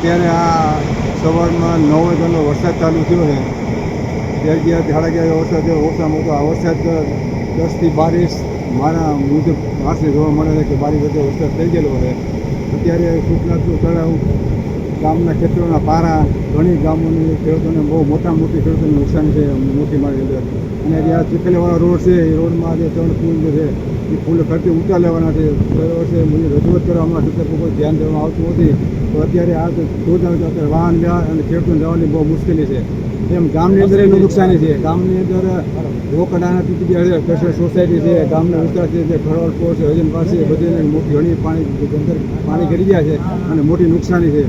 અત્યારે આ સવારમાં 9 વાગ્યાનો વરસાદ ચાલુ થયો છે. 11 સાડા 11 વરસાદ થયો. ઓછામાં ઓછો આ વરસાદ 10થી 12 મારા મુજબ પાસે જોવા મળે છે કે 12 વચ્ચે વરસાદ થઈ ગયેલો છે. અત્યારે સુખનાથનું તળાવ, ગામના ખેતરોના પારા, ઘણી ગામોની ખેડૂતોને બહુ મોટી ખેડૂતોને નુકસાન છે મોટી મારી અંદર. અને જે આ ચીખલીવાળો રોડ છે એ રોડમાં જે 3 પુલ જે છે એ પુલ ખર્ચે ઊંચા લેવાના છે. દર વર્ષે રજૂઆત કરવામાં છતાં કોઈ ધ્યાન દેવામાં આવતું નથી. તો અત્યારે આ જોતા અત્યારે વાહન લેવા અને ખેડૂતોને જવાની બહુ મુશ્કેલી છે. એમ ગામની અંદર એનું નુકસાની છે. ગામની અંદર રોકડાના તૂટી ગયા છે, કૃષ્ણ સોસાયટી છે, ગામનો વિસ્તાર છે, જે ખરવડ પોળ છે, હજન પાસે બધી મોટી ઘણી પાણી કરી ગયા છે અને મોટી નુકસાની છે.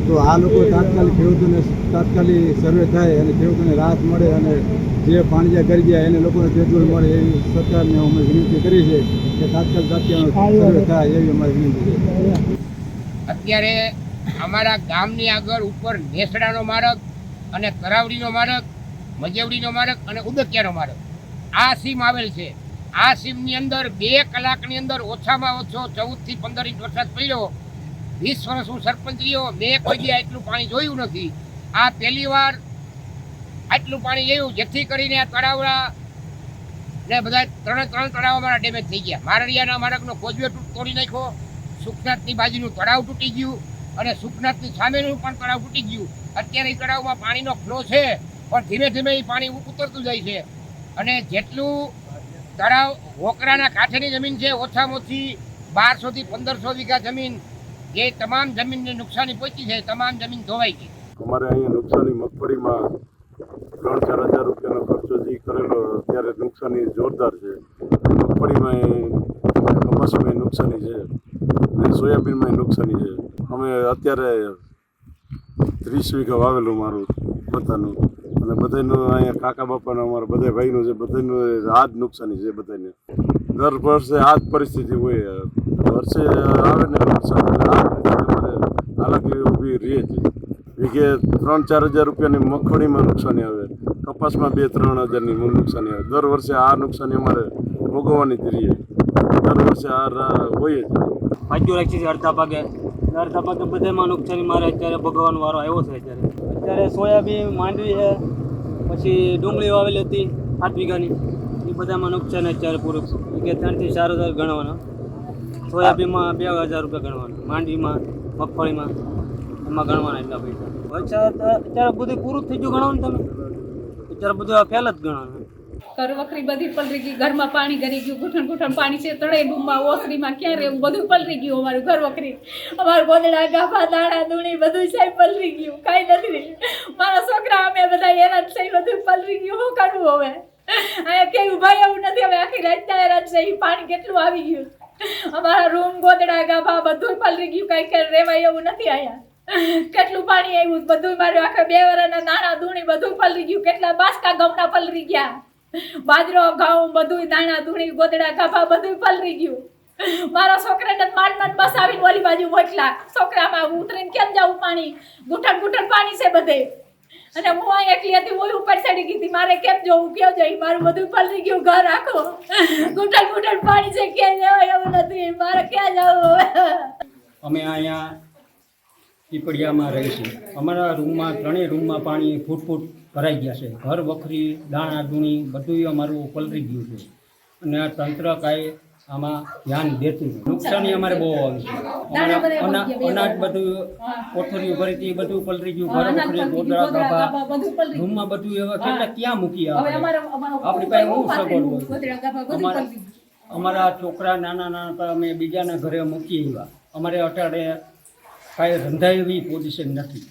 તો આ લોકો તાત્કાલિક ખેડૂતોને તાત્કાલિક સર્વે થાય અને ખેડૂતોને રાહત મળે અને જે પાણી જ્યાં કરી ગયા એને લોકોને તેજુલ મળે એવી સરકારને અમે વિનંતી કરી છે કે તાત્કાલિક સર્વે થાય એવી અમારી વિનંતી છે. અત્યારે અમારા ગામની આગળ ઉપર નેસડાનો માર્ગ અને તરાવડીનો માર્ગ, મજેવડીનો માર્ગ અને ઉદકિયાનો માર્ગ આ સીમ આવેલ છે. આ સીમની અંદર 2 કલાકની અંદર ઓછામાં ઓછો 14 થી 15 ઇંચ વરસાદ પડ્યો. 20 વર્ષ હું સરપંચ રહ્યો, મેં કોઈ દી આટલું પાણી જોયું નથી. આ પહેલી વાર આટલું પાણી જોયું, જેથી કરીને આ તળાવડા ને બધા 3 તળાવ અમારા ડેમેજ થઈ ગયા. મારડિયાના માર્ગનો કોઝવે તોડી નાખ્યો, સુખનાથની બાજુનું તળાવ તૂટી ગયું અને સુખનાથની સામેનું પણ તળાવ તૂટી ગયું. અત્યારે એ તળાવમાં પાણીનો ફ્લો છે પણ ધીમે ધીમે એ પાણી ઉતરતું જાય છે. અને જેટલું તળાવ વોકરાના કાંઠેની જમીન છે, ઓછામાં ઓછી 1200 થી 1500 વીઘા જમીન, જે તમામ જમીનને નુકસાની પહોંચી છે, તમામ જમીન ધોવાઈ ગઈ. અમારે અહીંયા નુકસાની મગફળીમાં 3-4 હજાર રૂપિયાનો ખર્ચો જે કરેલો ત્યારે નુકસાની જોરદાર છે. મગફળીમાં કપાસમાં નુકસાની છે અને સોયાબીનમાં નુકસાની છે. અમે અત્યારે 30 વીઘા વાવેલું મારું બધાનું, અને બધાનું અહીંયા કાકા બાપાનું અમારા બધા ભાઈનું છે, બધાનું આ જ નુકસાની છે. બધાને દર વર્ષે આ જ પરિસ્થિતિ હોય. વર્ષે આવે ને વરસાદ આ અમારે હાલાકી ઊભી રહે છે. વીઘે 3-4 હજાર રૂપિયાની મગફળીમાં નુકસાની આવે, કપાસમાં 2-3 હજારની નુકસાની આવે. દર વર્ષે આ નુકસાની અમારે ભોગવવાની જ રહીએ. દર વર્ષે આ હોય જ. ભાગ્યો રાખી છે અડધા ભાગે બધામાં નુકસાની મારે અત્યારે ભોગવવાનો વારો આવ્યો છે. અત્યારે સોયાબીન, માંડવી છે, પછી ડુંગળી વાવેલી હતી 7 વીઘાની, એ બધામાં નુકસાન અત્યારે પૂરું કે 3 થી 4 હજાર ગણવાના. સોયાબીનમાં 2000 રૂપિયા ગણવાના, માંડવીમાં, મગફળીમાં એમાં ગણવાના એટલા પૈસા. વરસાદ અત્યારે બધું પૂરું થઈ ગયું ગણવાનું. તમે અત્યારે બધું ફેલ જ ગણવાનું. કરવકરી બધી પલરી ગઈ, ઘરમાં પાણી ગરી ગયું, ઘૂંટણ પાણી છે, તળે ડૂમમાં, ઓસરીમાં, ક્યાં રહેવું બધું પલરી ગયું. અમારું ઘરવકરી, અમારું ગોદડા, ગાફા, દાણા, દૂણી બધું સાહેબ પલરી ગયું. કાંઈ નથી. મારા છોકરા અમે બધા હેરાન થઈ, બધું પલરી ગયું. શું કરવું હવે? અહીંયા કેવું ભાઈ એવું નથી. હવે આખી રાત હેરાન થઈ, પાણી કેટલું આવી ગયું. અમારા રૂમ, ગોદડા, ગાફા બધું પલરી ગયું. કાંઈ રેવાય એવું નથી. અહીંયા કેટલું પાણી આવ્યું, બધું મારું આખા 2 વર્ષના નાણા દૂણી બધું પલરી ગયું. કેટલા બાસકા ઘઉંના પલરી ગયા, બાજરો, ઘઉં બધું, દાણા, દૂણી, ગોદડા, ગાભા બધું પલરી ગયું. મારા છોકરાને માંડ બસ આવીને ઓલી બાજુ મોકલા. છોકરામાં ઉતરીને કેમ જાવું? પાણી ઘૂંટણ પાણી છે બધે. અને હું અહીં એકલી હતી, હું ઉપર ચડી ગઈ હતી. મારે કેમ જવું, કેમ જઈ? મારું બધું પલરી ગયું. ઘર આખો ઘૂંટણ પાણી છે, ક્યાં જવાય એવું નથી. મારે ક્યાં જવું? અમે અહીંયા પીપળિયામાં રહીશું. અમારા રૂમમાં 3 રૂમમાં પાણી ફૂટ ભરાઈ ગયા છે. ઘર વખરી, દાણા, દૂણી બધું અમારું પલરી ગયું છે. અને તંત્ર કાંઈ આમાં ધ્યાન દેતું નથી. નુકસાની અમારે બહુ આવી છે. અનાજ બધું કોઠરીઓ ભરી હતી, બધું પલરી ગયું. ઘર વખરી, ગોદડા, ગાભા રૂમમાં બધું એવા કેટલા ક્યાં મૂકી આપણી પાસે હું સગવડ હોય. અમારા છોકરા નાના અમે બીજાના ઘરે મૂકી આવ્યા. અમારે અટાડે કાંઈ રંધાય એવી પોઝિશન નથી.